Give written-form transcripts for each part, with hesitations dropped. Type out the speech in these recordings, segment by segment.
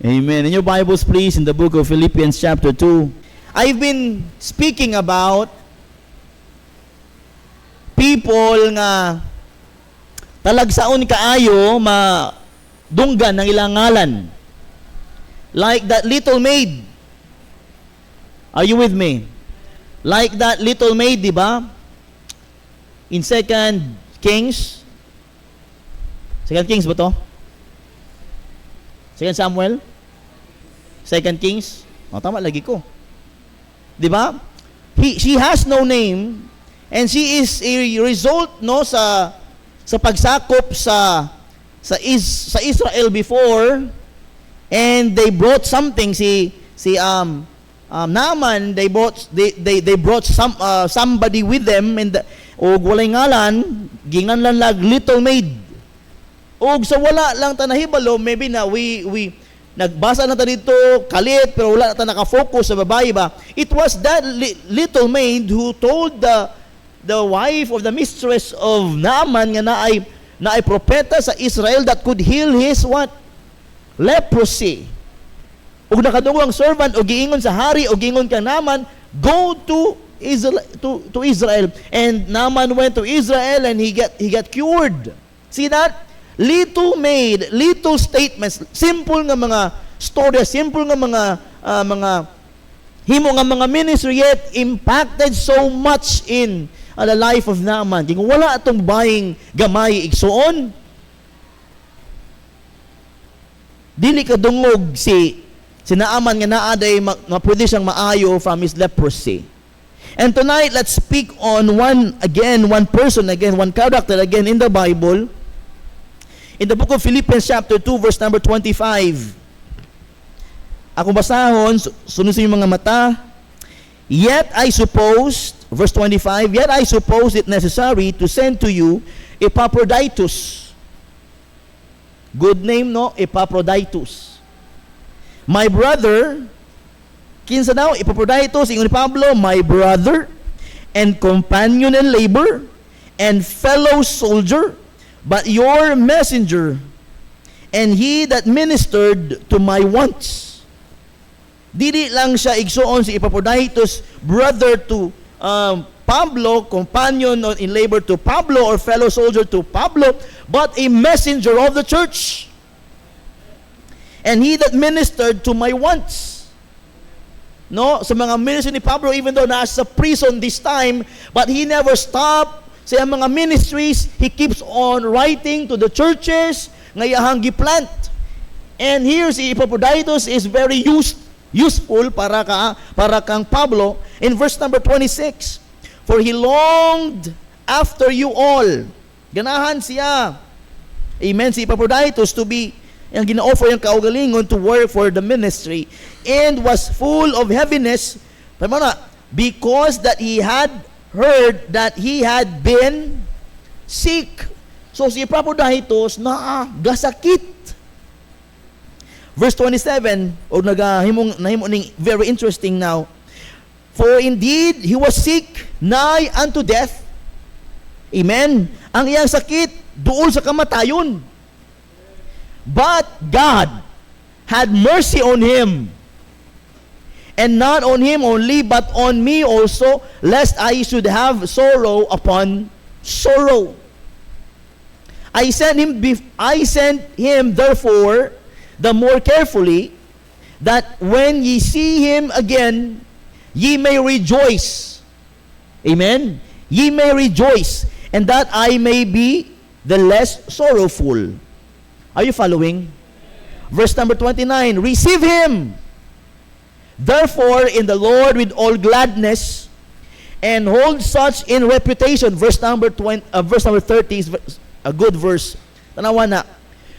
Amen. In your Bibles, please, in the book of Philippians chapter 2. I've been speaking about people nga talagsaon kaayo madunggan ng ilang ngalan. Like that little maid. Are you with me? Like that little maid, di ba? In 2 Kings. 2 Kings ba to? 2 Samuel? 2 Kings? Tama lagi ko. Di ba? She has no name and she is a result no sa pagsakop sa Israel before, and they brought something si Naaman, they brought somebody with them, and og walay ngalan ginganlan lag little maid. Og sa wala lang ta nahibalo, maybe na we nagbasa na ta dito kalit pero wala na ta nakafocus sa babae ba. It was that little maid who told the wife of the mistress of Naaman nga naay propeta sa Israel that could heal his what? Leprosy. Ug nakadunggo ang servant og giingon sa hari og giingon kang Naaman, go to Israel. And Naaman went to Israel and he got cured. See that? Little maid, little statements, simple nga mga stories, simple nga mga himo nga mga ministry, yet impacted so much in the life of Naaman. Kung wala atong baying gamay igsuon, dili ka dungog si Naaman nga naaday pwede siyang maayo from his leprosy. And tonight, let's speak on one person again, one character again in the Bible. In the book of Philippians chapter 2 verse number 25. Akong basahon, sunod sa inyong mga mata. Yet I suppose, verse 25, yet I suppose it necessary to send to you Epaphroditus. Good name, no? Epaphroditus. My brother, kinsa daw, Epaphroditus, ingon ni Pablo, my brother and companion in labor and fellow soldier, but your messenger, and he that ministered to my wants. Dili lang siya igsuon si Epaphroditus, brother to Pablo, companion in labor to Pablo, or fellow soldier to Pablo, but a messenger of the church. And he that ministered to my wants. No, sa mga ministry ni Pablo, even though nasa prison this time, but he never stopped sa mga ministries. He keeps on writing to the churches nga iyahang giplant. And here si Epaphroditus is very useful para kang Pablo in verse number 26. For he longed after you all. Ganahan siya. Amen. Si Epaphroditus to be ang gina-offer yung kaugalingon to work for the ministry, and was full of heaviness because that he had heard that he had been sick. So si Epaphroditus gasakit. Verse 27, o nahimo ning very interesting now. For indeed he was sick nigh unto death. Amen. Ang iyang sakit duol sa kamatayon. But God had mercy on him. And not on him only, but on me also, lest I should have sorrow upon sorrow. I sent him therefore the more carefully, that when ye see him again, ye may rejoice. Amen? Ye may rejoice, and that I may be the less sorrowful. Are you following? Verse number 29, receive him therefore in the Lord with all gladness, and hold such in reputation. Verse number 30 is a good verse. Tanawa na.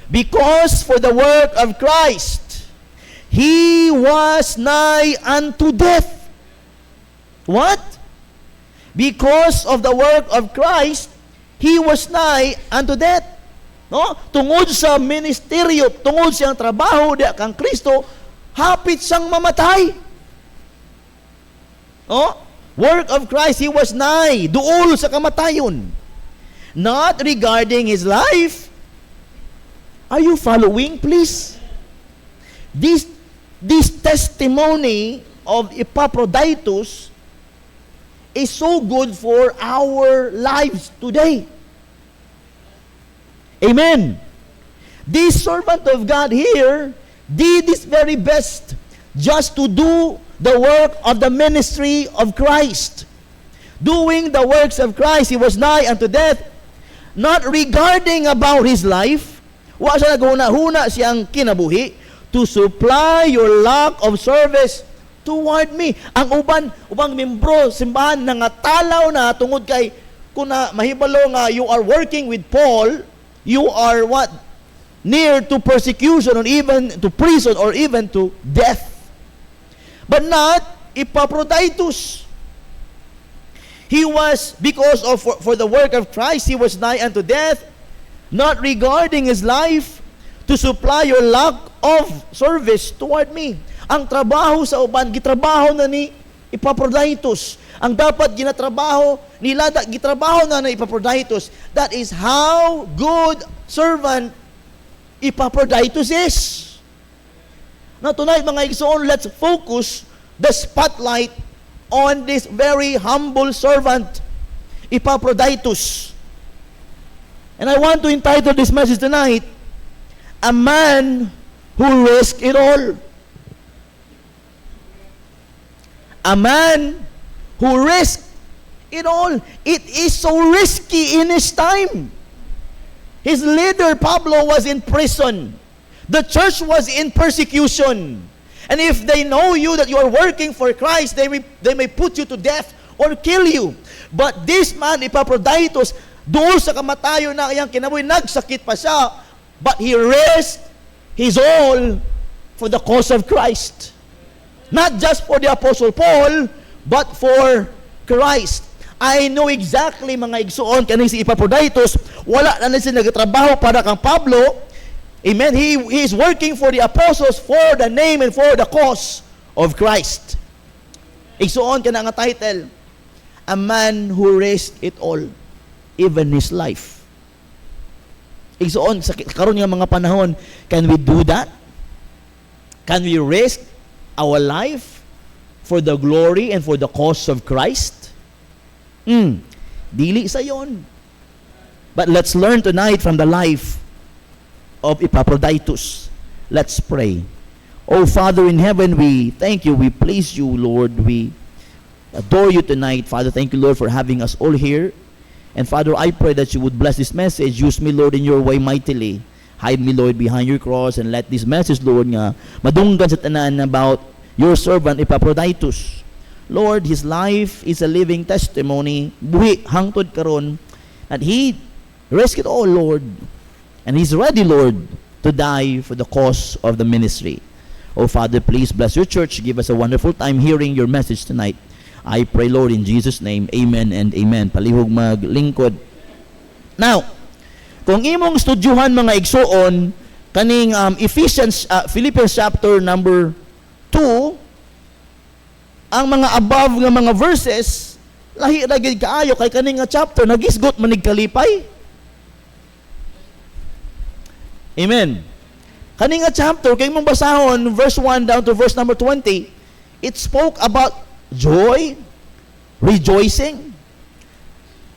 Because for the work of Christ, he was nigh unto death. What? Because of the work of Christ, he was nigh unto death. No? Tungod sa ministeryo, tungod siyang trabaho di kang Kristo, hapit siyang mamatay. Oh, work of Christ, he was nigh, duol sa kamatayon. Not regarding his life. Are you following, please? this testimony of Epaphroditus is so good for our lives today. Amen. This servant of God here did his very best just to do the work of the ministry of Christ. Doing the works of Christ, he was nigh unto death, not regarding about his life. Wa siya naghuna-huna siyang kinabuhi to supply your lack of service toward me. Ang ubang membro simbahan nangatalaw na tungod kay kung na mahibalo nga you are working with Paul, you are what? Near to persecution or even to prison or even to death. But not Epaphroditus. He was, because of for the work of Christ, he was nigh unto death, not regarding his life to supply your lack of service toward me. Ang trabaho sa uban, gitrabaho na ni Epaphroditus. Ang dapat ginatrabaho nila, gitrabaho na ni Epaphroditus. That is how good servant Epaphroditus is. Now tonight, mga igsoon, let's focus the spotlight on this very humble servant, Epaphroditus. And I want to entitle this message tonight, A Man Who Risked It All. A man who risked it all. It is so risky in his time. His leader, Pablo, was in prison. The church was in persecution. And if they know you that you are working for Christ, they may put you to death or kill you. But this man, Epaphroditus, doon sa kamatayo na iyang kinabuhi, nagsakit pa siya, but he risked his all for the cause of Christ. Not just for the Apostle Paul, but for Christ. I know exactly, mga igsoon, kaning si Epaphroditus, wala na siya nagtrabaho para kang Pablo. Amen. He is working for the apostles for the name and for the cause of Christ. Igsoon ka na nga title, A Man Who Risked It All, even his life. Igsoon, sa karon nga mga panahon, can we do that? Can we risk our life for the glory and for the cause of Christ? Dili sa yon. But let's learn tonight from the life of Epaphroditus. Let's pray. Oh Father in heaven, we thank you, we praise you, Lord, we adore you tonight. Father, thank you, Lord, for having us all here. And Father, I pray that you would bless this message. Use me, Lord, in your way mightily. Hide me, Lord, behind your cross, and let this message, Lord, nga madunggan sa tanan about your servant Epaphroditus. Lord, his life is a living testimony. Buhi hangtod karon that he risked it all, Lord. And he's ready, Lord, to die for the cause of the ministry. Oh Father, please bless your church. Give us a wonderful time hearing your message tonight. I pray, Lord, in Jesus' name, amen and amen. Palihog maglingkod. Now, kung imong studyuhan mga igsoon, kaning Philippians chapter number 2, ang mga above nga mga verses, lahi ra gid kaayo kay kaning nga chapter nagisgot manig kalipay. Amen. Kaning nga chapter kay mong basahon verse 1 down to verse number 20, it spoke about joy, rejoicing.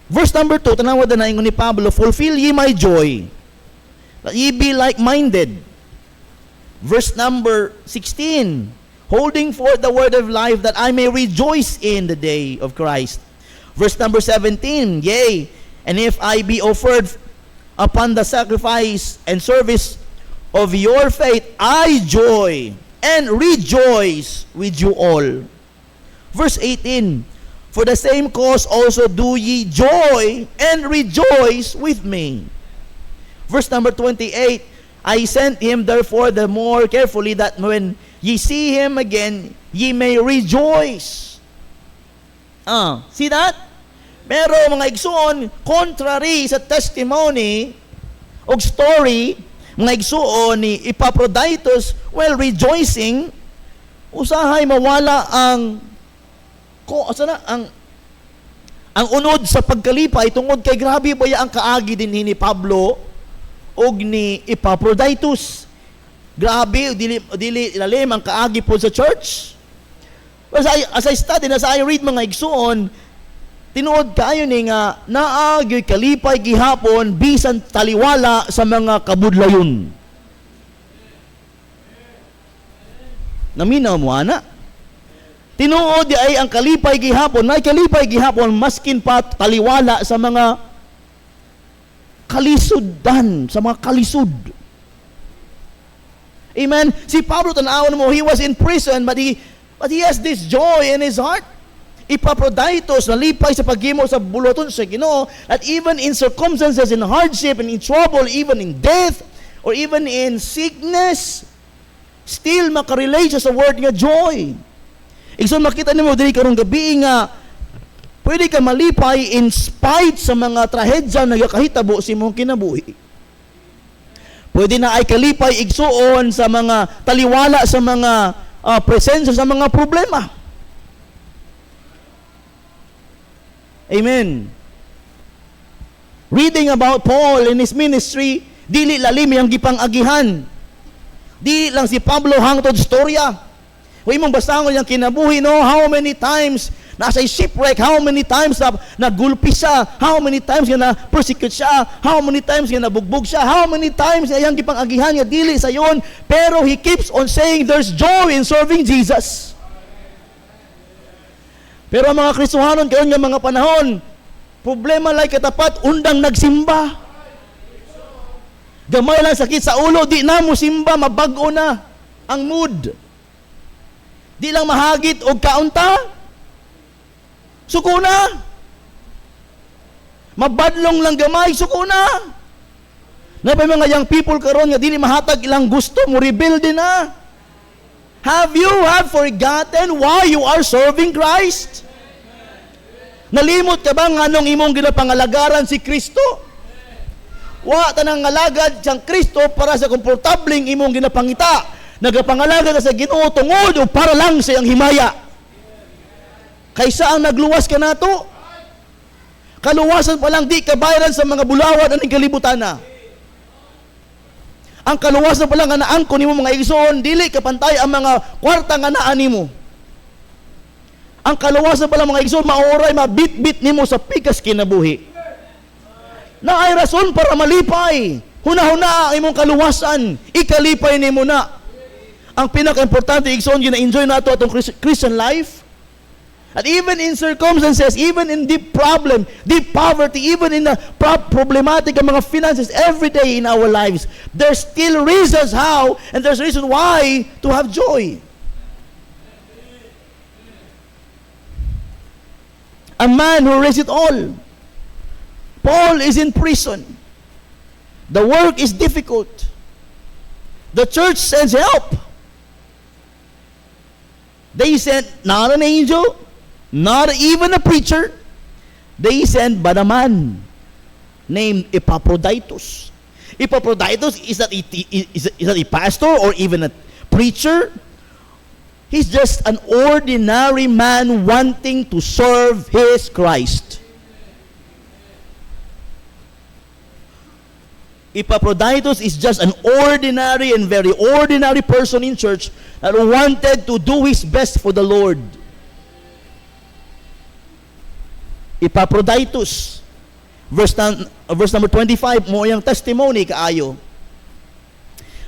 Verse number 2, tanawad na ingon ni Pablo, fulfill ye my joy, that ye be like-minded. Verse number 16, holding forth the word of life, that I may rejoice in the day of Christ. Verse number 17, yea, and if I be offered upon the sacrifice and service of your faith, I joy and rejoice with you all. Verse 18, for the same cause also do ye joy and rejoice with me. Verse number 28, I sent him therefore the more carefully, that when ye see him again, ye may rejoice. See that? Pero mga igsoon, contrary sa testimony o story, mga igsoon ni Epaphroditus, well, rejoicing, usahay mawala ang unod sa pagkalipay tungod kay grabe ba ang kaagi din ni Pablo og ni Epaphroditus. Grabe, dili ilalim ang kaagi po sa church. As I study, as I read mga igsoon, tinuod kayo ni nga naagyo'y kalipay gihapon bisan taliwala sa mga kabudlayon. Naminaw mo, ana? Tinuod ay ang kalipay gihapon, na kalipay gihapon, maskin pa taliwala sa mga kalisudan, sa mga kalisud. Amen? Si Pablo, tanawon mo, he was in prison, but he has this joy in his heart. Epaphroditus, nalipay sa paghimo sa buloton sa Ginoo, that even in circumstances, in hardship, and in trouble, even in death, or even in sickness, still makarelate siya sa word nga joy. So makita nimo diri karong gabi nga pwede ka malipay in spite sa mga trahedya na nakahitabo sa imong kinabuhi. Pwede na ay kalipay igsuon sa mga taliwala sa mga presensya sa mga problema. Amen. Reading about Paul in his ministry, dili lalim yang gipang-agihan. Dili lang si Pablo hangtod storya. Huwag mong basangon yung kinabuhi, no? How many times nasa shipwreck, how many times nagulpi siya, how many times na persecute siya, how many times na nabugbog siya, how many times na yung gipang-agihan niya, dili sa yon. Pero he keeps on saying there's joy in serving Jesus. Pero ang mga Kristohanon karon nga mga panahon, problema lay katapat undang nagsimba. Gamay lang sakit sa ulo, di na mo simba, mabag-o na ang mood. Di lang mahagit og kaunta. Suko na. Mabadlong lang gamay, suko na. Napay mga young people karon nga dili mahatag ilang gusto, mo rebuild na. Have you forgotten why you are serving Christ? Nalimot ka ba nga nung imong ginapangalagaran si Kristo? Wa tanang ngalagad siyang Kristo para sa komportabling imong ginapangita. Nagapangalagad sa Ginoo tungod o para lang sa iyang himaya. Kaysa ang nagluwas ka nato. Kaluwasan pa lang di kabayaran sa mga bulawan aning kalibutan na. Ang kaluwasan pa lang nga naangko nimo mga igsoon, dili kapantay ang mga kwarta nga naa nimo. Ang kaluwasan pa lang mga igsoon, maoray mabit-bit nimo sa pikas kinabuhi. Na ay rason para malipay. Huna-huna ang imong kaluwasan, ikalipay nimo na. Ang pinaka-importante igsoon gina-enjoy nato atong Christian life. At even in circumstances, even in deep problem, deep poverty, even in the problematic ng mga finances every day in our lives, there's still reasons how and there's reason why to have joy. A man who raised it all. Paul is in prison. The work is difficult. The church sends help. They sent not an angel, not even a preacher. They sent but a man named Epaphroditus. Epaphroditus is that a pastor or even a preacher? He's just an ordinary man wanting to serve his Christ. Epaphroditus is just an ordinary and very ordinary person in church that wanted to do his best for the Lord. Epaphroditus, verse number 25, mo yung testimony kaayo.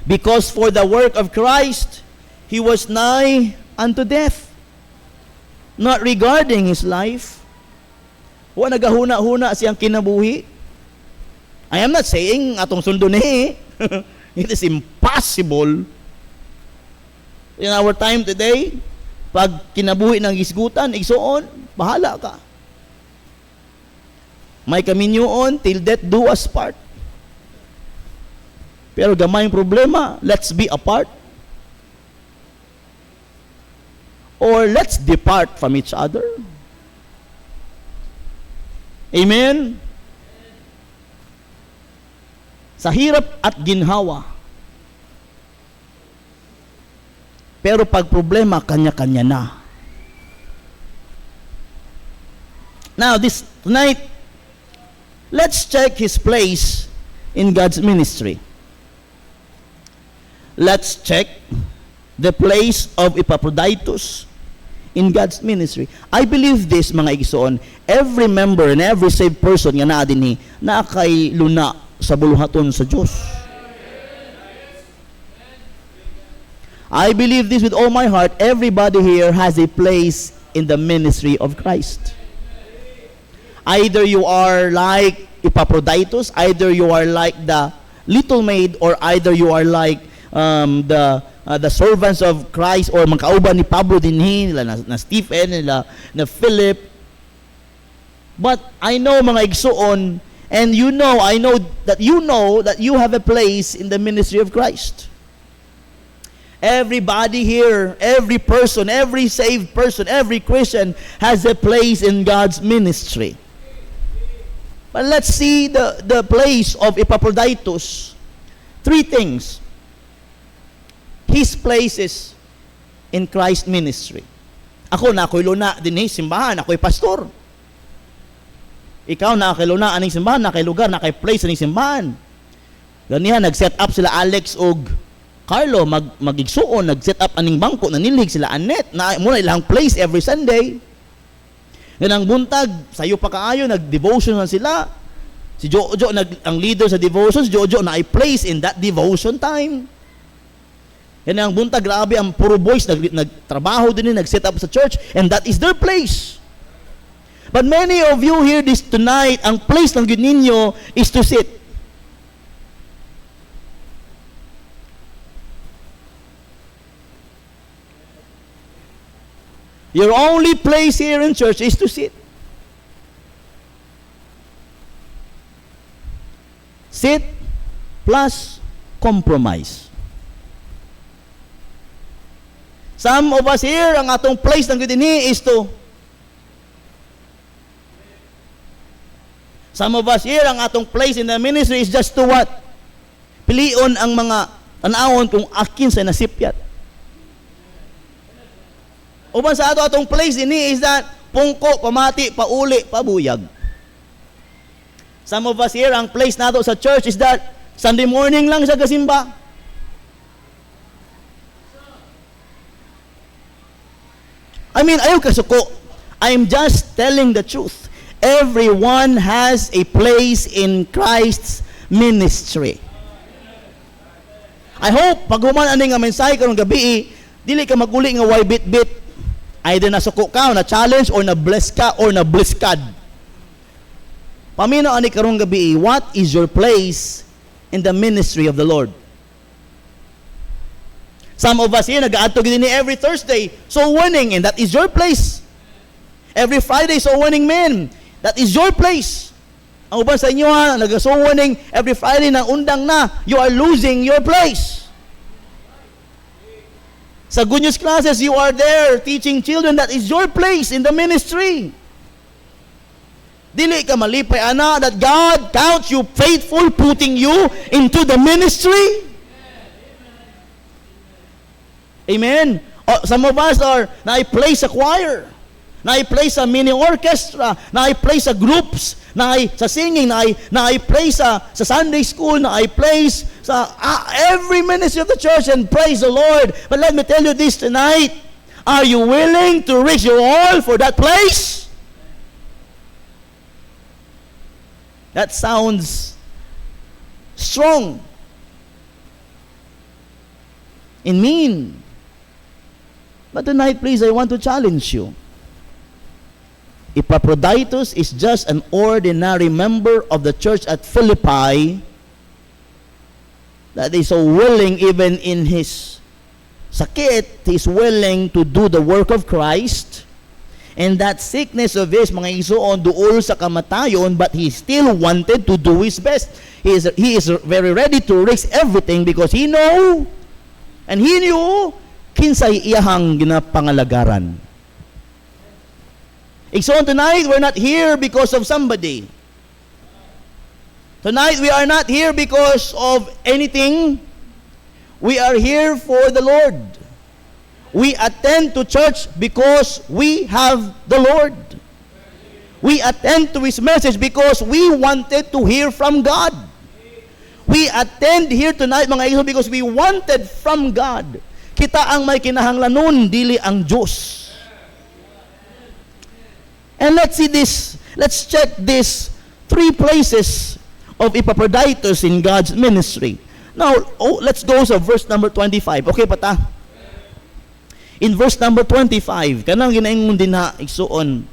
Because for the work of Christ, he was nigh unto death, not regarding his life. Wa nagahuna-huna siyang kinabuhi. I am not saying atong sundo ni it is impossible in our time today. Pag kinabuhi ng isgutan, igsuon, bahala ka. May kaminyoon till death do us part. Pero gamay problema, let's be apart. Or let's depart from each other. Amen? Sa hirap at ginhawa. Pero pag problema, kanya-kanya na. Now, tonight, let's check his place in God's ministry. let's check the place of Epaphroditus in God's ministry. I believe this, mga igsoon, every member and every saved person nga naa dinhi na kay luna sa buluhaton sa Dios. I believe this with all my heart. Everybody here has a place in the ministry of Christ. Either you are like Epaphroditus, either you are like the little maid, or either you are like the servants of Christ, or magkauban ni Pablo dinhi, nila na Stephen, nila na Philip. But I know, mga igsoon, and I know that you have a place in the ministry of Christ. Everybody here, every person, every saved person, every Christian has a place in God's ministry. But let's see the place of Epaphroditus. 3 things. His places in Christ's ministry. Ako'y luna din simbahan, ako'y pastor. Ikaw ako'y luna aning simbahan, ako'y lugar, ako'y place aning simbahan. Ganihan, nag-set up sila Alex og Carlo, mag-igsuon, nag-set up aning bangko, nanilig sila Annette, na muna ilang place every Sunday. Ganang buntag, sayo pa kaayo, nag-devotion na sila. Si Jojo, ang leader sa devotions, Jojo, na i-place in that devotion time. Ganang buntag, grabe, ang puro boys, nagtrabaho din, nag-set up sa church, and that is their place. But many of you here tonight, ang place ng yun ninyo is to sit. Your only place here in church is to sit. Sit plus compromise. Some of us here, ang atong place ng dinhi is to. Some of us here, ang atong place in the ministry is just to what? Pilion ang mga tanawon kung akin sa nasipyat. Uban sa atong place dinhi is that pungko, pamati, pauli, pabuyag. Some of us here, ang place nato sa church is that Sunday morning lang sa kasimba. I mean, ayaw kasuko. I'm just telling the truth. Everyone has a place in Christ's ministry. I hope, pag human ani nga mensahe karong gabi, dili ka maguli nga way bit-bit. Either nasuko ka, na challenge, or na bless ka, or na bliskad. Pamino ani karong gabi, what is your place in the ministry of the Lord? Some of us here, nag-aadtog din every Thursday, soul winning, and that is your place. Every Friday, soul winning men, that is your place. Ang uban sa inyo ha, nag-soul winning every Friday na undang na, you are losing your place. Sa Good News classes, you are there teaching children. That is your place in the ministry. Dili ka malipay, ana, that God counts you faithful putting you into the ministry. Amen. Some of us are na-play sa choir, na-play sa mini orchestra, na-play sa groups, sa singing, na-play sa Sunday school, na-play sa every ministry of the church, and praise the Lord. But let me tell you this tonight. Are you willing to risk your all for that place? That sounds strong and mean. But tonight, please, I want to challenge you. Epaphroditus is just an ordinary member of the church at Philippi that is so willing, even in his sakit, he's willing to do the work of Christ. And that sickness of his, mga igsoon, duol sa kamatayon, but he still wanted to do his best. He is very ready to risk everything because he knew kinsay iyahang ginapangalagaran. Igsoon, tonight, we're not here because of somebody. Tonight, we are not here because of anything. We are here for the Lord. We attend to church because we have the Lord. We attend to His message because we wanted to hear from God. We We attend here tonight, mga igsoon, because we wanted from God. Kita ang may kinahanglanon, dili ang Diyos. And let's see this. Let's check this 3 places of Epaphroditus in God's ministry. Now, let's go sa verse number 25. Okay pa ta? In verse number 25, kanang ginaingon din ha, igsoon,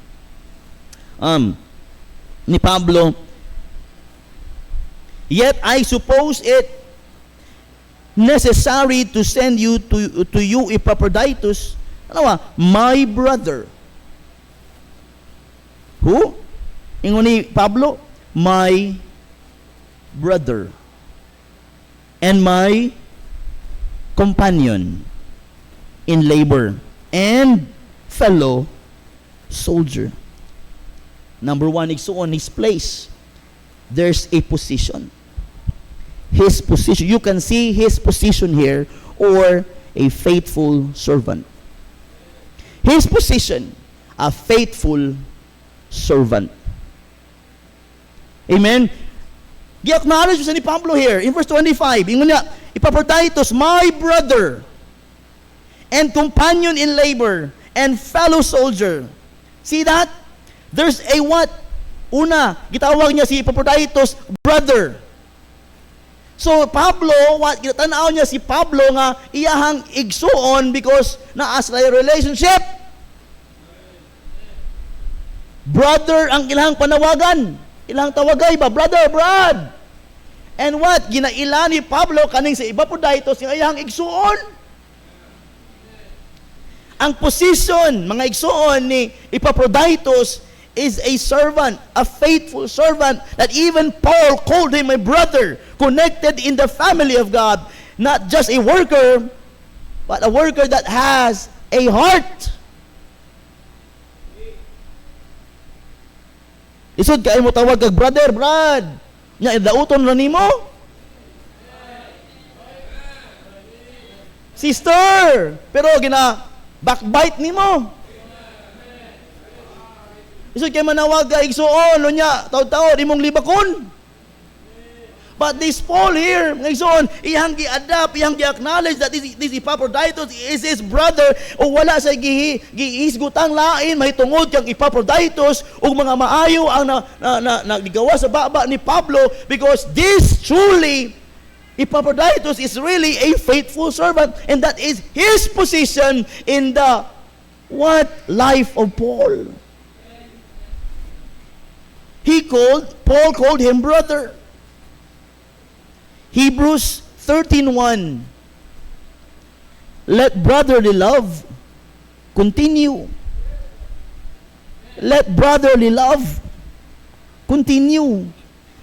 ni Pablo, yet I suppose it necessary to send you to you Epaphroditus, my brother. Who? Ingon ni Pablo, my brother and my companion in labor and fellow soldier. Number 1, igsoon, his place. There's a position. His position. You can see his position here, or a faithful servant. His position, a faithful servant. Amen? Gi-acknowledge sa ni Pablo here in verse 25. Ingon niya, Epaphroditus, my brother and companion in labor and fellow soldier. See that? There's a what? Una, gitawag niya si Epaphroditus, brother. So Pablo, what ginatanaw niya si Pablo nga iyahang igsuon because naa sila relationship. Brother ang ilang panawagan. Ilang tawagay ba? Brother, Brad. And what? Ginaila ni Pablo kaning si Epaphroditus yung iyahang igsuon. Ang position, mga igsuon ni Epaphroditus is a servant, a faithful servant that even Paul called him a brother, connected in the family of God. Not just a worker, but a worker that has a heart. Isod kayo mo tawag kag brother, Brad. Nya idauton na nimo. Sister, pero gina backbite nimo. Isod kayo manawag ka igsuon nya taw-taw imong libakon. But this Paul here, ngayon, iyang gi-adapt, iyang gi-acknowledge that this Epaphroditus is his brother, o wala sa gihisgutang lain, may tungod kang Epaphroditus, o mga maayo ang nagigawa sa baba ni Pablo, because this truly, Epaphroditus is really a faithful servant, and that is his position in the life of Paul. Paul called him brother. Hebrews 13:1. Let brotherly love continue. Let brotherly love continue.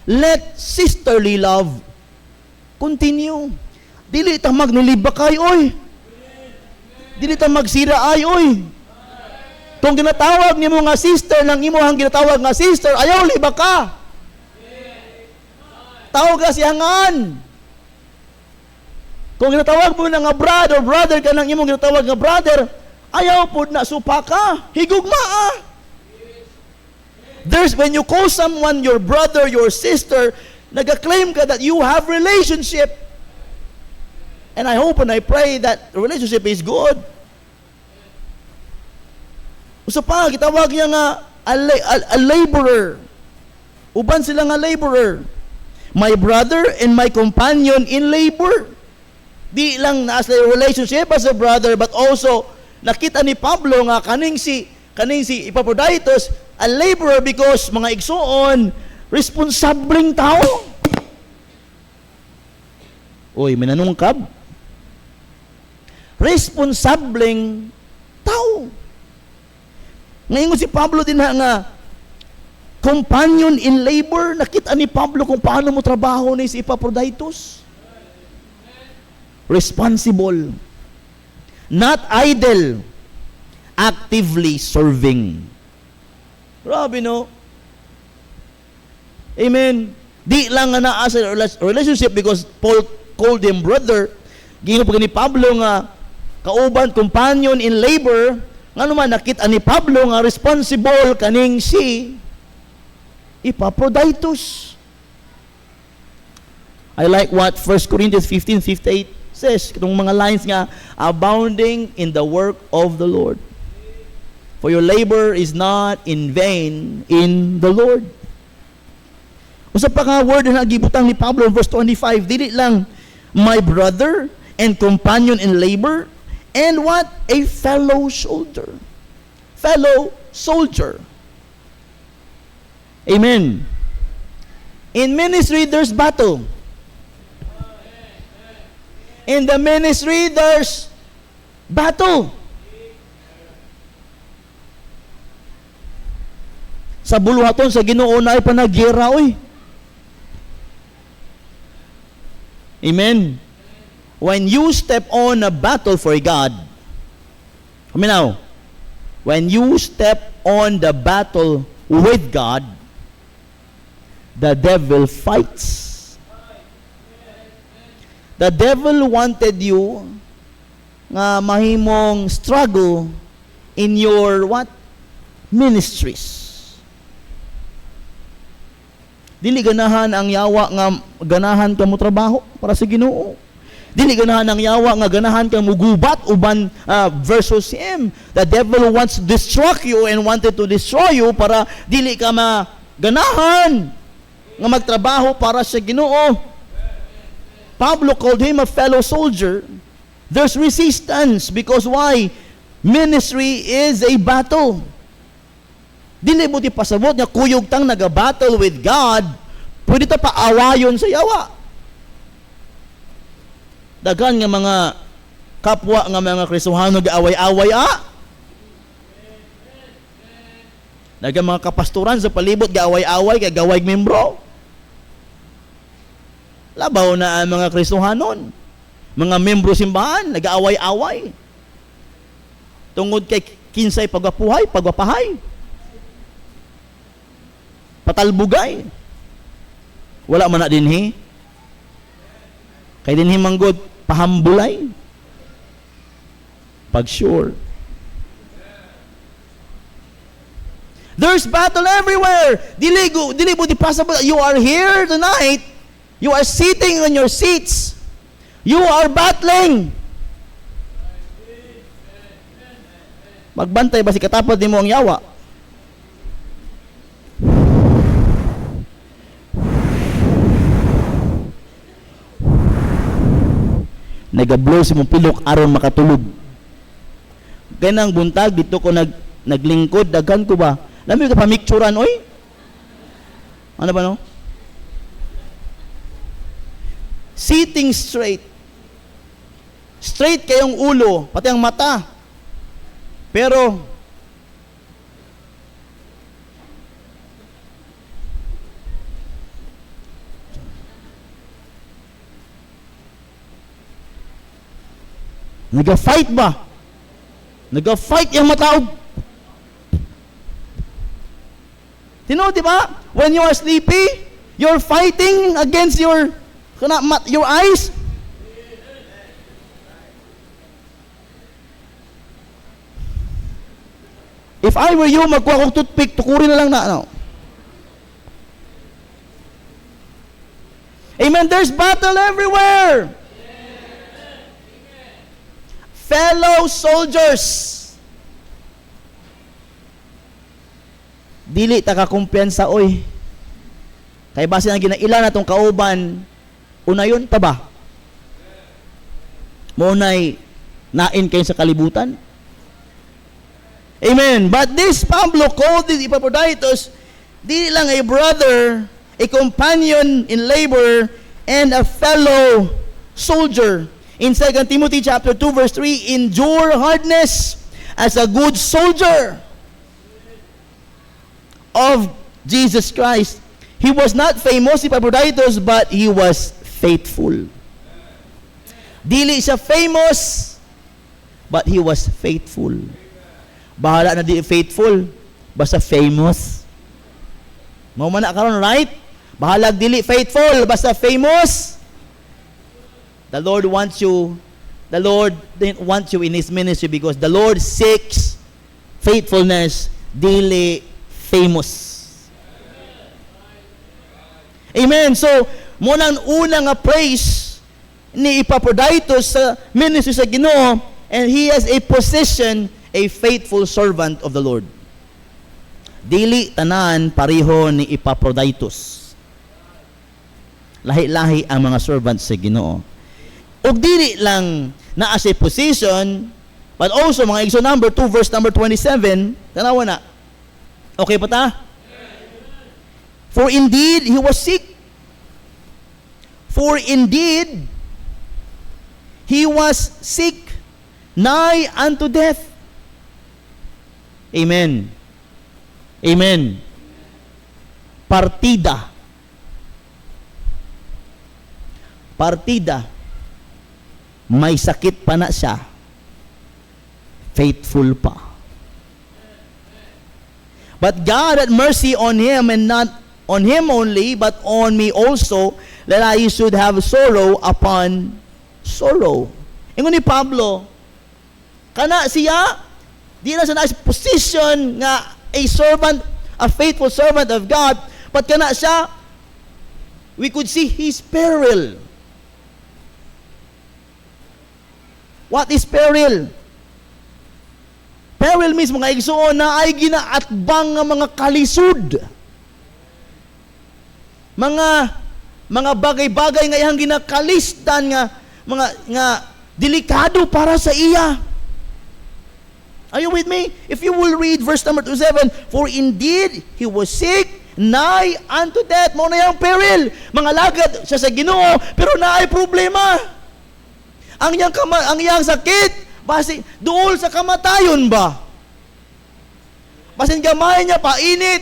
Let sisterly love continue. Dili ta magnulibakay oy. Dili ta magsira ay oy. Kung ginatawag nimo nga sister nang imo hang ginatawag nga sister, ayaw libak ka. Tawag ka siyangan. Kung ginatawag mo na nga brother ka nang imong ginatawag nga brother, ayaw po na supa ka. Higugma ah. There's when you call someone your brother, your sister, nag-claim ka that you have relationship. And I hope and I pray that the relationship is good. Usa pa, gitawag niya nga a laborer. Uban sila nga laborer. My brother and my companion in labor. Di lang naas na relationship as a brother, but also nakita ni Pablo nga kaning si Epaphroditus a laborer because mga igsuon responsableng tao. Oy, mananungkab. Responsableng tao. Ngayon si Pablo din nga companion in labor. Nakita ni Pablo kung paano mo trabaho ni si Epaphroditus. Responsible. Not idle. Actively serving. Grabe no? Amen. Di lang nga naa sa relationship because Paul called him brother. Gingon pa ni Pablo nga kauban, companion in labor. Nga naman nakita ni Pablo nga responsible kaning si Epaphroditus. I like what 1 Corinthians 15:58 says. Itong mga lines nga, abounding in the work of the Lord. For your labor is not in vain in the Lord. Usa pa ka word na gibutang ni Pablo in verse 25, dili lang my brother and companion in labor, and what? A fellow soldier. Fellow soldier. Amen. In ministry, there's battle. In the ministry, there's battle. Sa buluhaton, sa Ginoo na ay panagyera, oy. Amen. When you step on a battle for God, now, when you step on the battle with God, the devil fights. The devil wanted you nga mahimong struggle in your what? Ministries. Dili ganahan ang yawa nga ganahan ka mo trabaho para sa Ginoo. Dili ganahan ang yawa nga ganahan ka mo gubat uban versus him. The devil wants to destruct you and wanted to destroy you para dili ka maganahan nga magtrabaho para sa Ginoo. Pablo called him a fellow soldier. There's resistance because why? Ministry is a battle. Dili mo ti pasabot nga kuyog tang naga-battle with God, pwede ta paawayon sa yawa. Daghan nga mga kapwa nga mga Kristohano gaaway-away Daghan mga kapastoran sa palibot gaaway-away kay gaway membro. Labaw na ang mga Kristohanon. Mga membro simbahan, nag-aaway-away. Tungod kay kinsay pagwapahay. Patalbugay. Wala man na dinhi. Kay dinhi manggod, pahambulay. Pag-sure. There's battle everywhere. Dili mo di possible. You are here tonight. You are sitting on your seats. You are battling. Magbantay ba si katapad nimo ang yawa? Nagablow si mong pilok aron makatulog. Ganang buntag dito ko naglingkod daghan ko ba? Lami ka pamikturan oy. Ano ba no? Sitting straight. Straight kayong ulo, pati ang mata. Pero nag-fight ba? Nag-fight yung matao. Tino, di ba? When you are sleepy, you're fighting against your eyes. If I were you, magkuha kong toothpick, tukurin na lang na, ano. Amen. There's battle everywhere. Fellow soldiers. Dili ta ka kumpiyansa oy. Kay base na ginailan natong kauban, unayon ta ba? Munay nain kayo sa kalibutan. Amen. But this Pablo called this Epaphroditus, di lang a brother, a companion in labor, and a fellow soldier. In 2 Timothy chapter 2 verse 3, endure hardness as a good soldier of Jesus Christ. He was not famous, Epaphroditus, but he was faithful. Dili siya famous, but he was faithful. Bahala na di faithful, basta famous. Mao man na karon, right? Bahala dili faithful, basta famous. The Lord wants you in His ministry because the Lord seeks faithfulness, dili famous. Amen. So, mo nang una nga praise ni Epaphroditus sa ministry sa Ginoo, and he has a position, a faithful servant of the Lord. Dili tanan pareho ni Epaphroditus. Lahi-lahi ang mga servants sa Ginoo. Ug dili lang na as a position, but also mga Igsoon number 2 verse number 27, tanawa na. Okay pa ta? For indeed he was sick. For indeed he was sick, nigh unto death. Amen. Amen. Partida. May sakit pa na siya. Faithful pa. But God had mercy on him, and not on him only, but on me also, that I should have sorrow upon sorrow. Ingon ni Pablo, kana siya, di na siya na position nga a servant, a faithful servant of God, but kana siya, we could see his peril. What is peril? Peril means mga igsoon na ay ginaatbang nga mga kalisod. Mga bagay-bagay nga iyang ginakalistan nga delikado para sa iya. Are you with me? If you will read verse number 27, for indeed he was sick, nigh unto death. Mao na yang peril. Mga lagad siya sa Ginoo, pero naay problema. Ang iyang sakit, basi duol sa kamatayon ba? Basin gamay niya painit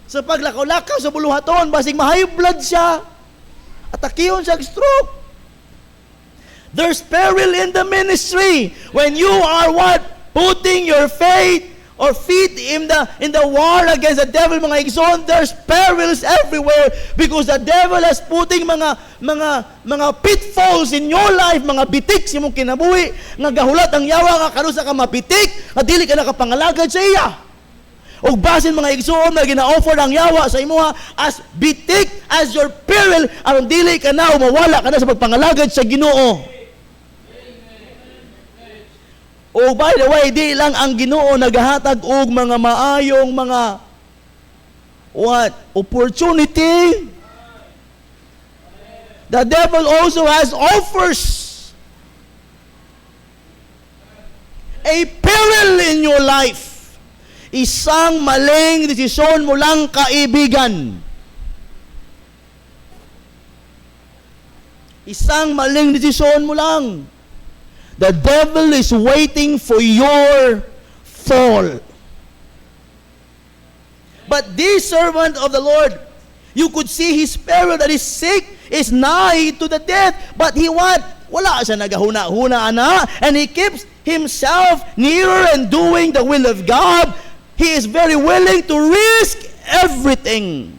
sa paglakaw-lakaw sa buluhaton, basing ma-high blood siya. Atakiyon siya stroke. There's peril in the ministry when you are what? Putting your faith or feet in the war against the devil, mga igsoon. There's perils everywhere because the devil is putting mga pitfalls in your life, mga bitik sa imong kinabuhi, nga gahulat ang yawa nga kanusa ka mabitik, nga dili ka nakapangalagad sa iya. Ug basin mga igsoon na gina-offer ang yawa sa imuha as bitik, as your peril, aron dili ka na umawala ka na sa pagpangalagad sa Ginoo. Oh, by the way, di lang ang Ginoo naghahatag og mga maayong mga opportunity. The devil also has offers. A peril in your life. Isang maling desisyon mo lang, kaibigan. Isang maling desisyon mo lang. The devil is waiting for your fall. But this servant of the Lord, you could see his peril that is sick, is nigh to the death. But he what? Wala siya nagahuna-huna na. And he keeps himself nearer and doing the will of God. He is very willing to risk everything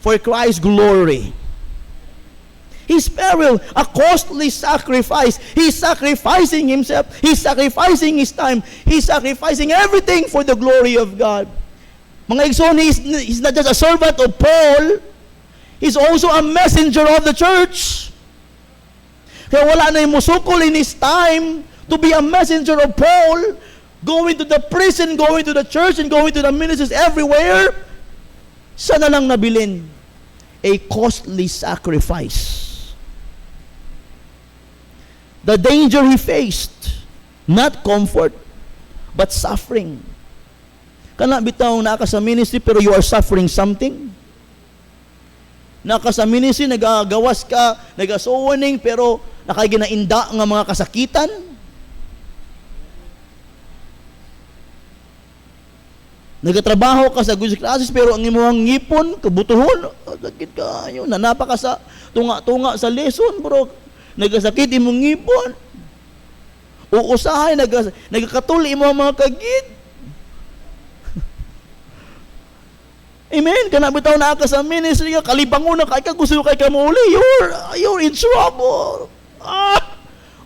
for Christ's glory. His peril, a costly sacrifice. He's sacrificing himself. He's sacrificing his time. He's sacrificing everything for the glory of God. Mga igsoon, he's not just a servant of Paul. He's also a messenger of the church. Kaya wala na yung musukol in his time to be a messenger of Paul, going to the prison, going to the church, and going to the ministries everywhere. Siya na lang nabilin. A costly sacrifice. The danger he faced, not comfort, but suffering. Kana bitaw naka sa ministry pero you are suffering something. Naka sa ministry, nagagawas ka, nagasuwaning, pero nakaginainda nga mga kasakitan. Nagatrabaho ka sa good classes, pero ang imong ngipon, kabutuhon, sakit ka, yun, nanapa ka sa tunga-tunga sa lesson, bro. Nagasakit imong ngipon. Uusahay, nagakatuli imong mga kagid. Amen. Kana bitaw na ka sa ministry, kalibangon na kay ka, gusto kay ka mauli, you're in trouble.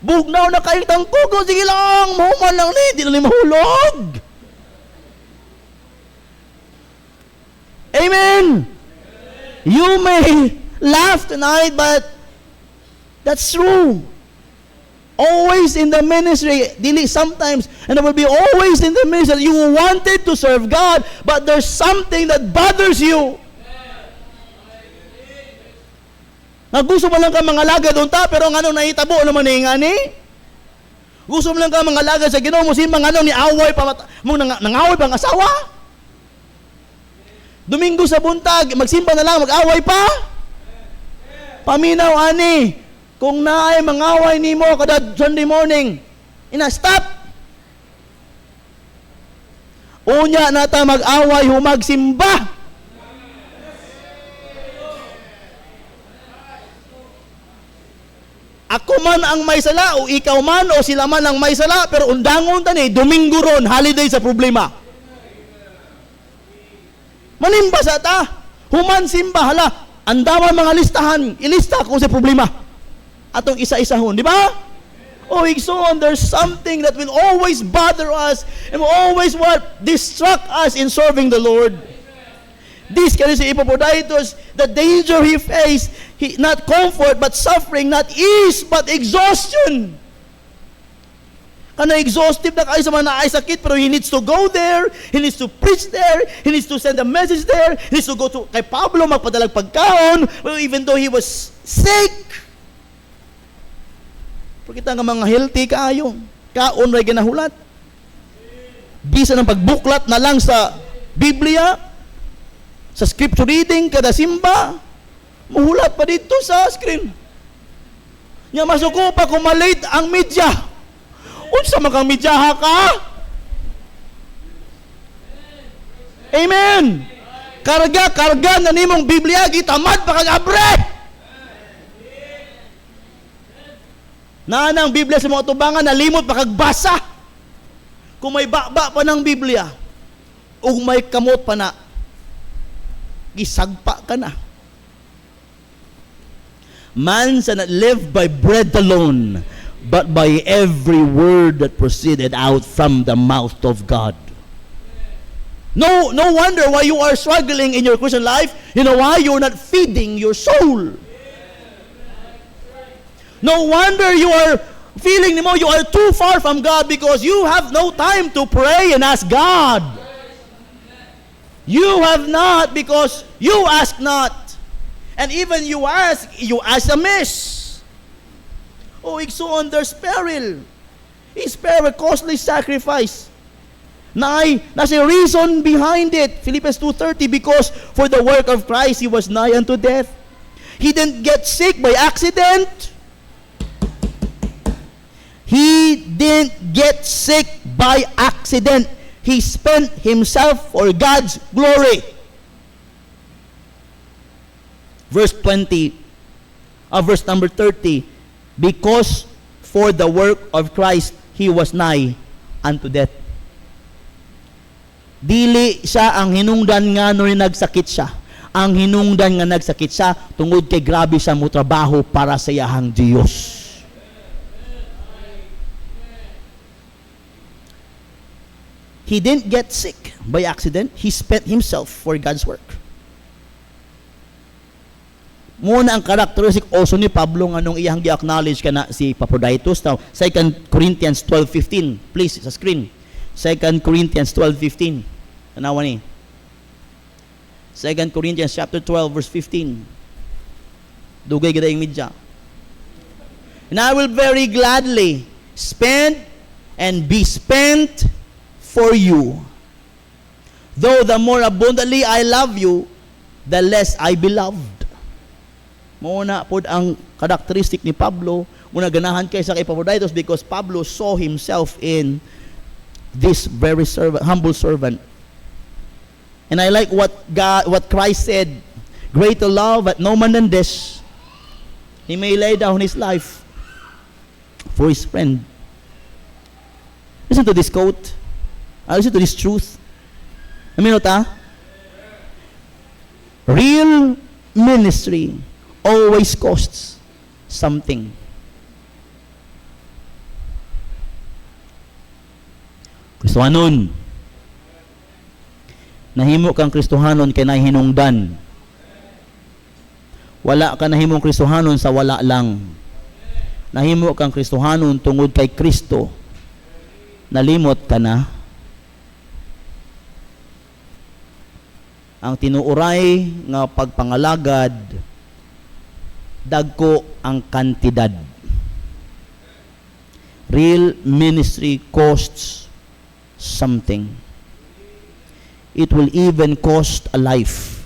Bugnaw na kay tangkugo, sige lang, mahuman lang ni, di na ni mahulog. Amen. You may laugh tonight, but that's true. Always in the ministry, dili sometimes, and there will be always in the ministry, you wanted to serve God, but there's something that bothers you. Gusto mo lang ka mga laga doon ta, pero nga nahitabo naman nga ni. Gusto mo lang ka mga laga sa Ginoo mo, simbang ni away pa, nangaway pang asawa. Domingo sa buntag, magsimba na lang, mag-away pa. Paminaw ani. Kung naay mangaway nimo kada Sunday morning, ina-stop. Unya nata mag-away humag simba. Ako man ang may sala o ikaw man o sila man ang may sala, pero undangon tani Domingo ron, holiday sa problema. Manimba sa ta, human simba hala, andaman mga listahan, ilista kung sa problema. Atong isa-isahon, di ba? Oh, igsoon, there's something that will always bother us and will always distract us in serving the Lord. This can si Epaphroditus, the danger he faced, not comfort but suffering, not ease but exhaustion. Kana exhaustive na kayo sa mga naay sakit, pero he needs to go there, he needs to preach there, he needs to send a message there, he needs to go to kay Pablo magpadalag pagkaon, even though he was sick. Pagkita nga mga healthy kaayo, kaon ray ginahulat. Bisa ng pagbuklat na lang sa Biblia, sa scripture reading, kada simba, muhulat pa dito sa screen. Nya masuko pa kung malate ang media. Unsa man kang medyaha ka? Amen. Karga na nimong Biblia, gitamad pa kag abre. Naanang Biblia sa mga tubangan, nalimot pa kagbasa. Kung may bakba pa ng Biblia, o may kamot pa na, gisagpa ka na. Man shall not live by bread alone, but by every word that proceeded out from the mouth of God. No wonder why you are struggling in your Christian life. You know why? You're not feeding your soul. No wonder you are feeling you are too far from God because you have no time to pray and ask God. You have not because you ask not. And even you ask amiss. Oh, igsoon, there's peril. Is peril, costly sacrifice. Nasa reason behind it. Philippians 2:30, because for the work of Christ, he was nigh unto death. He didn't get sick by accident. He didn't get sick by accident. He spent himself for God's glory. Verse number 30, because for the work of Christ, he was nigh unto death. Dili siya ang hinungdan nga no nagsakit siya. Ang hinungdan nga nagsakit siya, tungod kay grabe siya mo trabaho para sa iyahang Diyos. He didn't get sick by accident. He spent himself for God's work. Muna ang characteristic also ni Pablo nganong iyang gi-acknowledge kana si Epaphroditus. Now, 2 Corinthians 12:15. Please, sa screen. 2 Corinthians 12:15. Tanawa ni. 2 Corinthians chapter 12 verse 15. Dugay gid ang media. And I will very gladly spend and be spent for you. Though the more abundantly I love you, the less I beloved. Muna pod ang characteristic ni Pablo, muna ganahan kay sa Epaphroditus because Pablo saw himself in this very humble servant. And I like what Christ said, greater love at no man than this, he may lay down his life for his friend. Listen to this quote. Listen to this truth. Real ministry always costs something. Kristohanon. Nahimo kang Kristohanon kay nahinungdan. Wala ka nahimong Kristohanon sa wala lang. Nahimo kang Kristohanon tungod kay Kristo. Nalimot ka na. Ang tinuuray nga pagpangalagad, dagko ang kantidad. Real ministry costs something. It will even cost a life.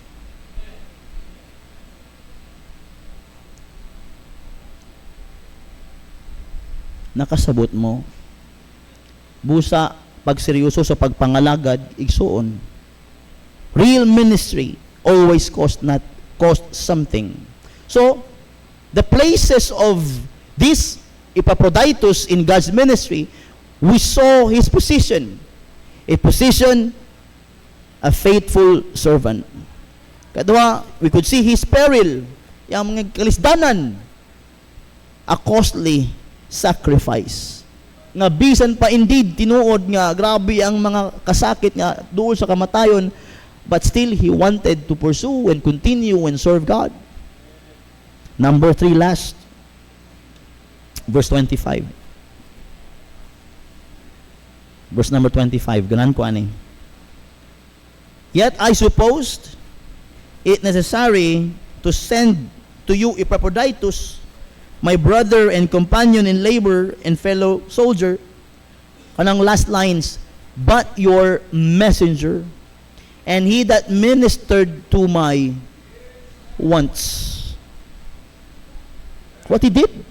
Nakasabot mo. Busa, pag seryoso sa pagpangalagad, igsuon. Real ministry always cost something. So, the places of this Epaphroditus in God's ministry, we saw his position. A position, a faithful servant. Kadua, we could see his peril, yung mga kalisdanan, a costly sacrifice. Nga bisan pa indeed, tinuod nga, grabe ang mga kasakit nga doon sa kamatayon, but still he wanted to pursue and continue and serve God. Number 3, last. Verse 25. Verse number 25. Ganan ko ani. Yet I supposed it necessary to send to you Epaphroditus, my brother and companion in labor and fellow soldier. Kanang last lines, but your messenger, and he that ministered to my wants. What he did?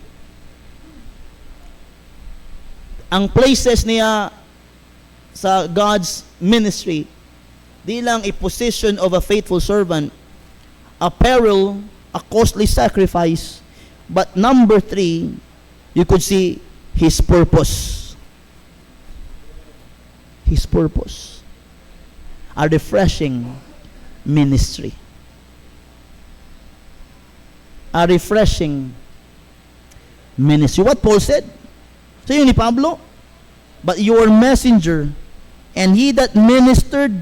Ang places niya sa God's ministry, di lang a position of a faithful servant, a peril, a costly sacrifice, but number 3, you could see his purpose. His purpose. A refreshing ministry. A refreshing ministry. What Paul said? So yun ni Pablo, but your messenger, and he that ministered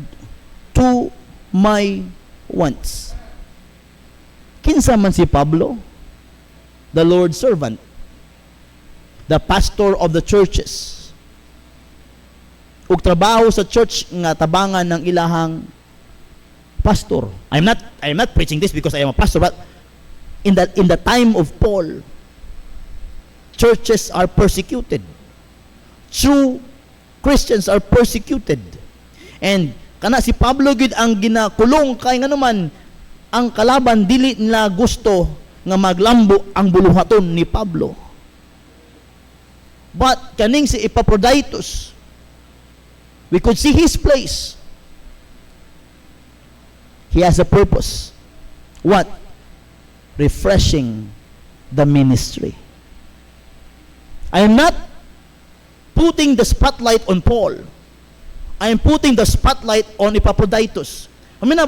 to my wants. Kinsa man si Pablo? The Lord's servant, the pastor of the churches. Ug trabaho sa church nga tabangan ng ilahang pastor. I'm not preaching this because I am a pastor, but in the time of Paul, churches are persecuted. True Christians are persecuted. And kana si Pablo gid ang ginakulong kay nganuman ang kalaban dili nila gusto nga maglambo ang buluhaton ni Pablo. But kaning si Epaphroditus, we could see his place. He has a purpose. What? Refreshing the ministry. I am not putting the spotlight on Paul. I am putting the spotlight on Epaphroditus. Paminaw.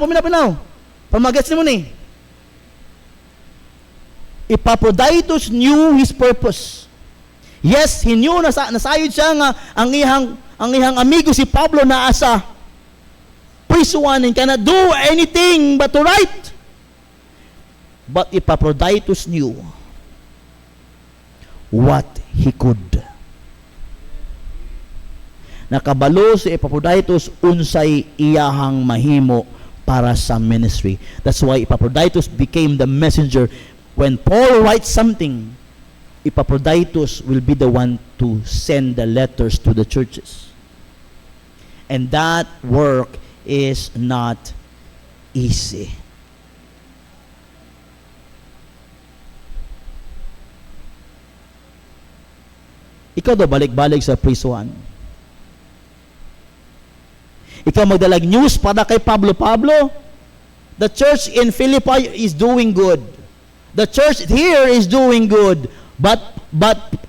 Pamagets mo ni. Epaphroditus knew his purpose. Yes, he knew nasayod siya nga ang ihang amigo si Pablo na asa prisuan and cannot do anything but to write. But Epaphroditus knew what he could. Nakabalo si Epaphroditus unsay iyahang mahimo para sa ministry. That's why Epaphroditus became the messenger. When Paul writes something, Epaphroditus will be the one to send the letters to the churches. And that work is not easy. Ikaw daw balik-balik sa prisuhan. Ikaw magdalag news para kay Pablo. The church in Philippi is doing good. The church here is doing good. But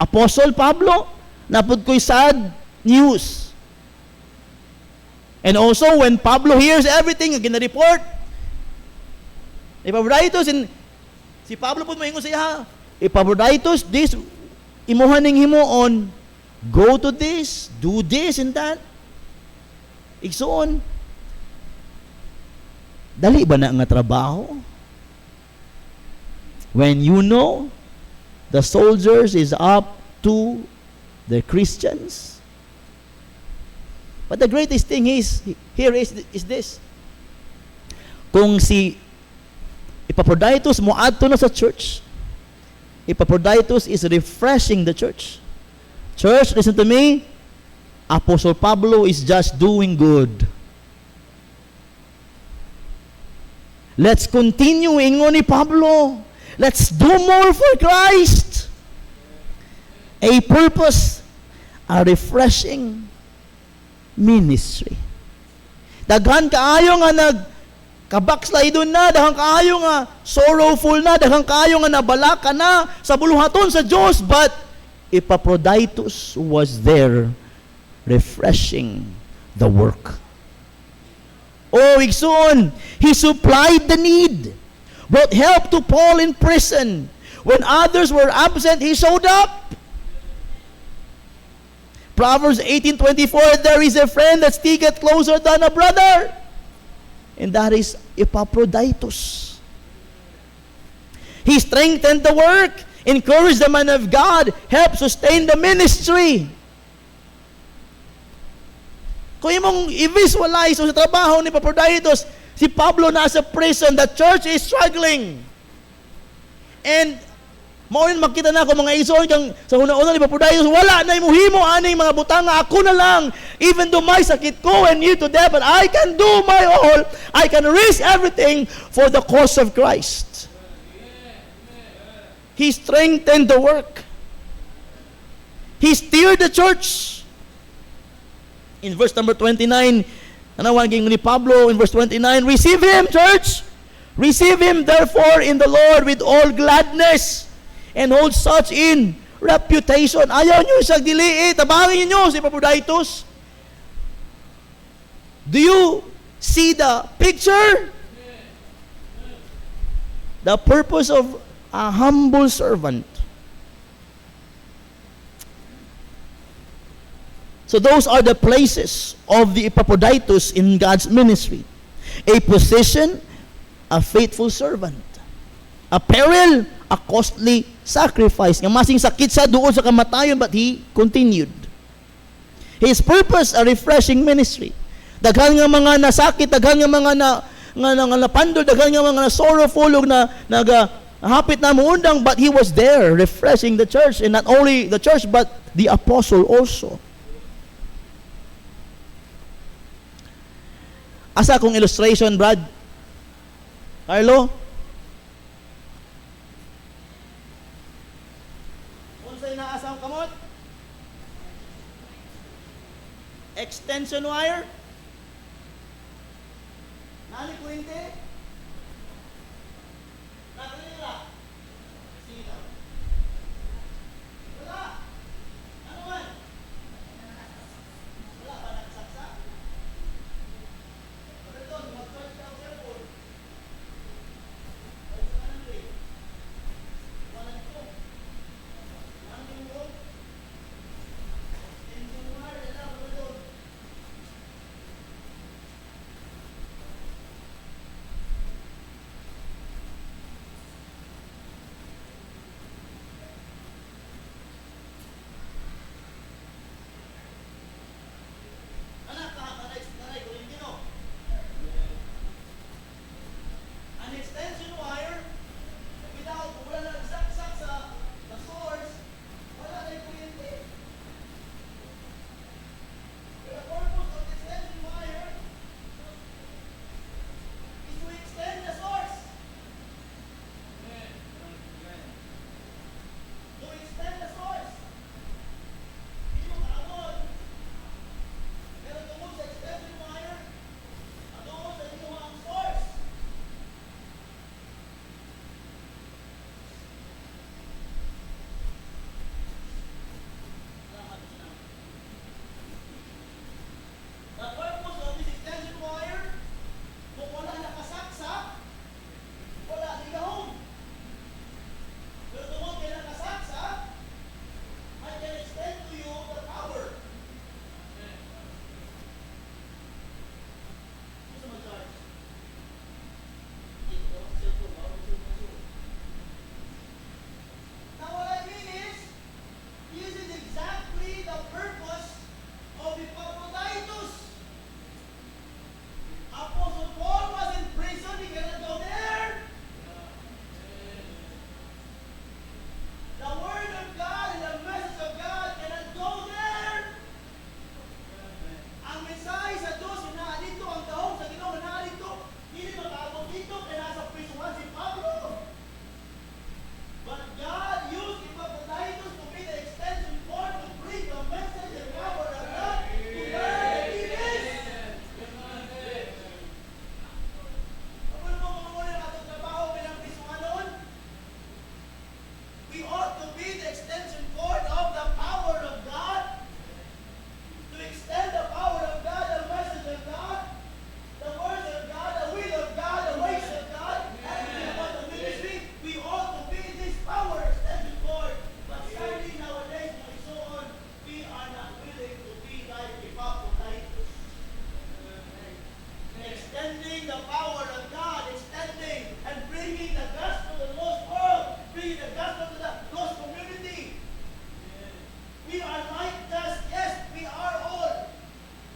Apostle Pablo, napud ko'y sad news. And also, when Pablo hears everything, gina-report, Epaphroditus, si Pablo po mahingon sa iya, Epaphroditus, this, imuhan ning himuon, go to this, do this and that. Igsoon, dali ba na nga trabaho? when you know the soldiers is up to the Christians. But the greatest thing is this. Kung si Epaphroditus moadto na sa church, Epaphroditus is refreshing the church. Church, listen to me. Apostle Pablo is just doing good. Let's continue ingon ni Pablo. Let's do more for Christ. A purpose, a refreshing ministry. Daghan kaayo nga nagka-backslide na, daghan kaayo nga sorrowful na, daghan kaayo nga nabalaka na sa buluhaton sa Dios, but Epaphroditus was there refreshing the work. Oh, igsoon, he supplied the need, brought help to Paul in prison. When others were absent, he showed up. Proverbs 18:24, there is a friend that sticketh closer than a brother, and that is Epaphroditus. He strengthened the work, encouraged the man of God, helped sustain the ministry. Kung imong i-visualize sa trabaho ni Epaphroditus, si Pablo nasa prison, the church is struggling. And maunin makita na ako mga ison kang sa una-una ni Epaphroditus, wala na imuhimo aning mga butanga, ako na lang, even though may sakit ko and near to death, but I can do my all, I can risk everything for the cause of Christ. He strengthened the work. He steered the church. In verse number 29, nanawagin ni Pablo in verse 29, receive him, church. Receive him, therefore, in the Lord with all gladness, and hold such in reputation. Ayaw nyo siyang diliit. Tabangin nyo si Epaphroditus. Do you see the picture? The purpose of a humble servant. So those are the places of the Epaphroditus in God's ministry. A position, a faithful servant. A peril, a costly sacrifice. Nga masing sakit sa doon sa kamatayon, but he continued. His purpose, a refreshing ministry. Daghan nga mga nasakit, daghan nga mga napandol, daghan nga mga sorrowful, hapit na muundang, but he was there refreshing the church, and not only the church, but the apostle also. Asa akong illustration, Brad? Carlo? Unsay naasa ang kamot? Extension wire? Nani kuwinte? Nakanila? Sino? Wala. Ano man? Wala ba nagsaksa? the power of God extending and bringing the gospel to the lost world, bringing the gospel to the lost community. We are like this. Yes, we are all.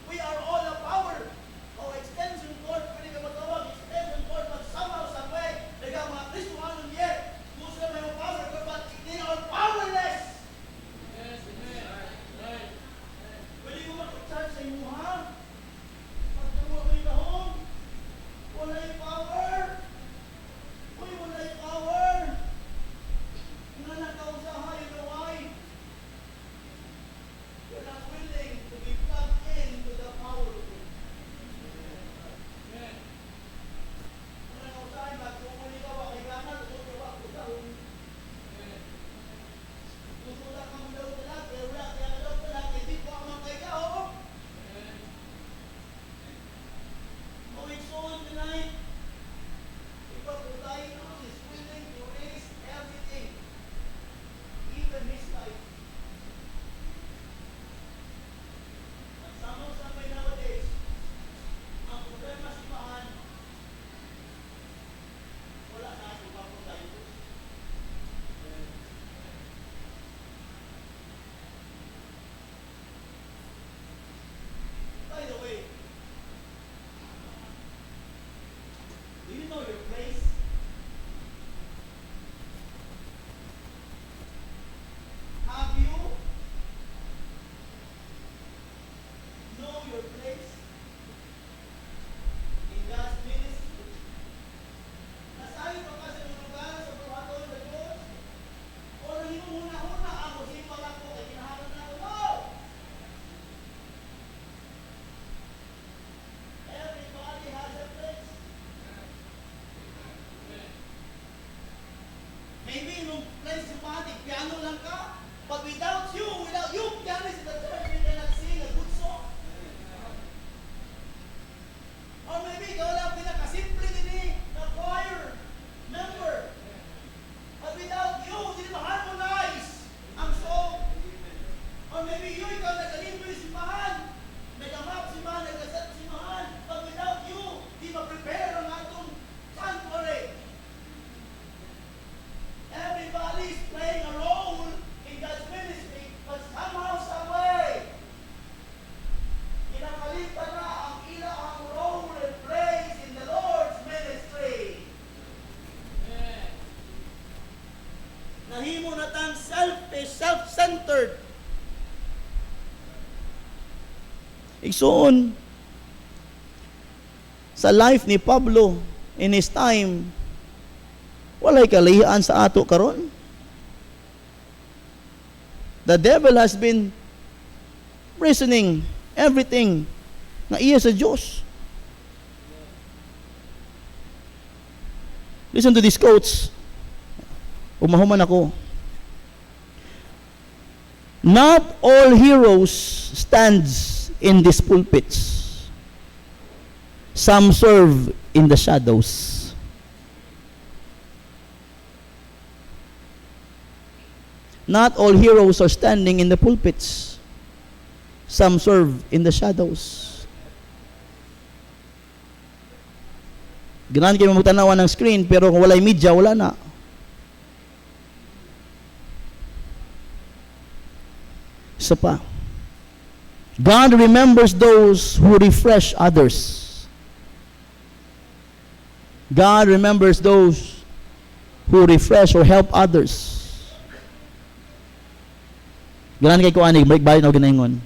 We are all the power. O extension cord, pwede ka matawag, extension cord, but somehow, some way, nagang mga Kristuhan ng yet, gusto may mga power, but they are powerless. Pwede ko mag-charge sa inyo, ha? Pag nawa ko yung kahong, wala yung power. Uy, wala yung power. Nga nakausahan yung gaway. You're not willing to be plugged into the power of God. Kung nakausahan, magkumuli ka ba kay kanan, gusto ka ba kusahon? Gusto ka kang daw talag, pero wala kaya ka daw talag, hindi ko ang mga ka, oo? Going soon tonight, Epaphroditus is willing to risk everything, even his life. At samay nowadays, ang problema sa imahan, wala na si Epaphroditus. By the way, do you know your place? Have you know your place in God's ministry? Nasayo pa ka sa lugar sa buhaton ng Diyos? O nahimuna-huna ako sa ibang ako kay kinahalan na ako? No! Everybody has a place. Maybe nung place sympathetic, piano lang ka, but without you pianist in the church, you cannot sing a good song. Or maybe ikaw lang pinakasimple din na choir member. But without you, hindi ma-harmonize ang song. Or maybe ikaw nagalimbo yung simbahan, nagamap simbahan, nagasat simbahan, but without you, di ma-prepare ang atong sanctuary. Everybody is playing a role in God's ministry, but somehow, some way, kinakalitan na ang ilang role and place in the Lord's ministry. Nahimo na tang selfish, self-centered. Igsoon, sa life ni Pablo, in his time, walay kalihian sa ato karon. The devil has been reasoning everything na iya sa Diyos. Listen to these quotes. Umahuman ako. Not all heroes stands in these pulpits. Some serve in the shadows. Not all heroes are standing in the pulpits. Some serve in the shadows. Ganahan kayo magtanawan ng screen, pero kung walay media, wala na. Isa pa. God remembers those who refresh others. God remembers those who refresh or help others. Ganan kay ko ani balik na ginaingon.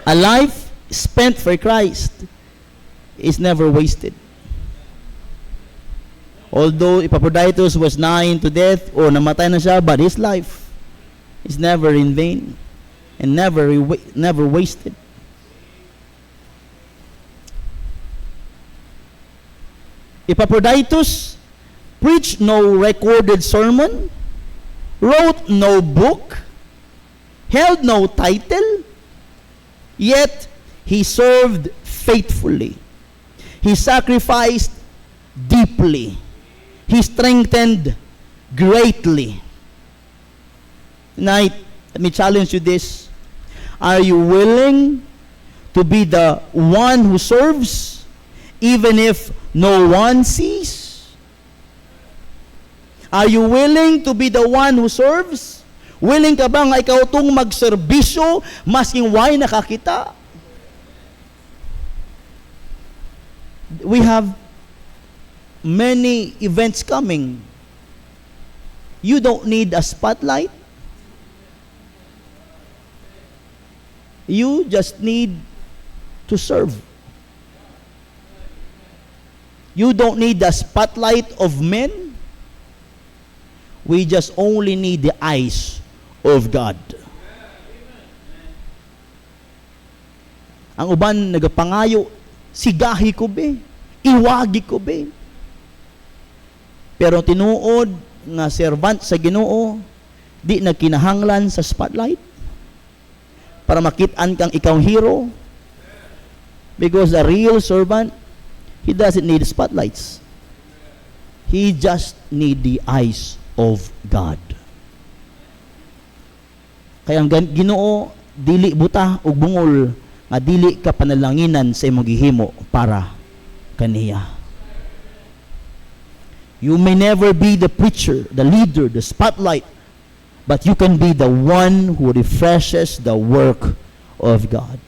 A life spent for Christ is never wasted. Although Epaphroditus was nigh to death or namatay na siya, but his life is never in vain and never wasted. Epaphroditus preached no recorded sermon, wrote no book, held no title, yet he served faithfully. He sacrificed deeply. He strengthened greatly. Tonight, let me challenge you this. Are you willing to be the one who serves even if no one sees? Are you willing to be the one who serves? Willing ka ba nga ikaw itong magserbisyo masking why nakakita? We have many events coming. You don't need a spotlight. You just need to serve. You don't need the spotlight of men. We just only need the eyes of God. Ang uban nagapangayo, sigahi ko be, iwagi ko be. Pero tinuod nga servant sa Ginoo, di nagkinahanglan sa spotlight para makitaan kang ikaw hero. Because a real servant, he doesn't need spotlights. He just need the eyes of God. Kaya ang Ginoo dili buta ug bungol nga dili ka panalanginan sa imong gihimo para kaniya. You may never be the preacher, the leader, the spotlight, but you can be the one who refreshes the work of God.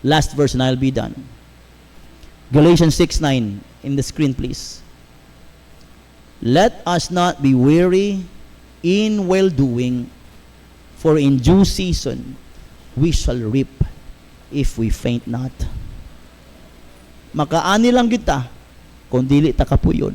Last verse and I'll be done. Galatians 6:9 in the screen, please. Let us not be weary in well-doing, for in due season we shall reap if we faint not. Makaani lang kita kung dili ta kapuyon.